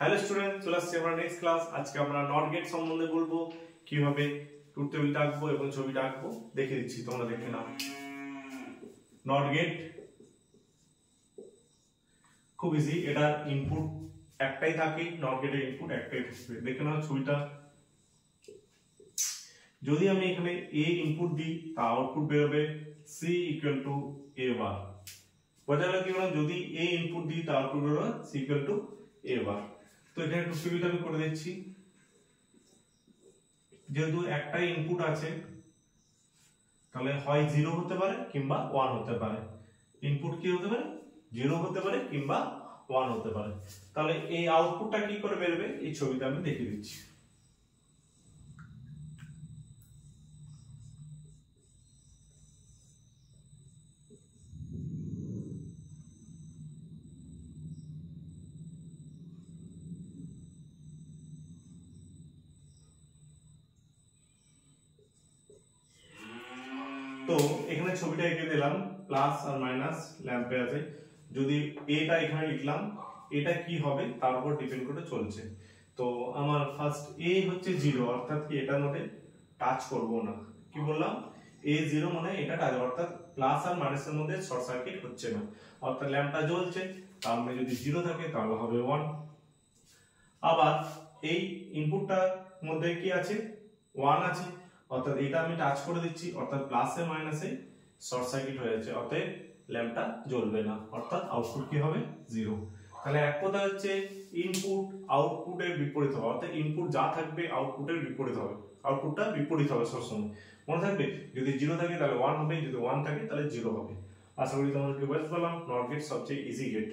Hello student, চলে আসছি আমরা নেক্সট ক্লাস। আজকে আমরা নট গেট সম্বন্ধে বলবো, কিভাবে ট্রুথ টেবিলটা আঁকবো এবং ছবিটা আঁকবো দেখিয়ে দিচ্ছি, তোমরা দেখে নাও। নট গেট খুব ইজি, এটা ইনপুট একটাই থাকে, নট গেটের ইনপুট একটাই থাকবে। দেখে নাও ছবিটা, যদি আমি এখানে a ইনপুট দিই তা আউটপুট বেরোবে c ইকুয়াল টু a বার। বোঝা গেল কি? যদি a ইনপুট দিই তা আউটপুট বেরোবে c ইকুয়াল টু a বার। তো এখানে ট্রুথ টেবিলটা আমি করে দিচ্ছি। যেহেতু একটাই ইনপুট আছে তাহলে হয় 0 হতে পারে কিংবা 1 হতে পারে। ইনপুট কি হতে পারে? 0 হতে পারে কিংবা 1 হতে পারে। তাহলে এই আউটপুটটা কি করে বেরোবে এই ছবিটা আমি দেখিয়ে দিচ্ছি। তো এখানে ছবিটা এঁকে দিলাম, প্লাস আর মাইনাস ল্যাম্পে আছে। যদি এটা এখানে লিখলাম, এটা কি হবে তার উপর ডিপেন্ড করে চলছে। তো আমার ফার্স্ট এ হচ্ছে 0, অর্থাৎ কি এটার মধ্যে টাচ করব না। কি বললাম? এ 0 মানে এটা টাচ, অর্থাৎ প্লাস আর মাইনাসের মধ্যে শর্ট সার্কিট হচ্ছে না, অর্থাৎ ল্যাম্পটা জ্বলছে। তার মানে যদি 0 থাকে তাহলে হবে 1। আবার এই ইনপুটটার মধ্যে কি আছে? 1 আছে, অর্থাৎ এটা আমি টাচ করে দিচ্ছি, অর্থাৎ প্লাসে মাইনাসে শর্ট সার্কিট হয়ে যাচ্ছে, অতএব ল্যাম্পটা জ্বলবে না, অর্থাৎ আউটপুট কি হবে? 0। তাহলে এক কথা হচ্ছে ইনপুট আউটপুটের বিপরীত হবে, অর্থাৎ ইনপুট যা থাকবে আউটপুটের বিপরীত হবে, আউটপুটটা বিপরীত হবে সবসময়। মনে থাকবে, যদি 0 থাকে তাহলে 1 হবে, যদি 1 থাকে তাহলে 0 হবে। আশা করি তোমাদেরকে বুঝতে পারলাম। নট গেট সবচেয়ে ইজি গেট।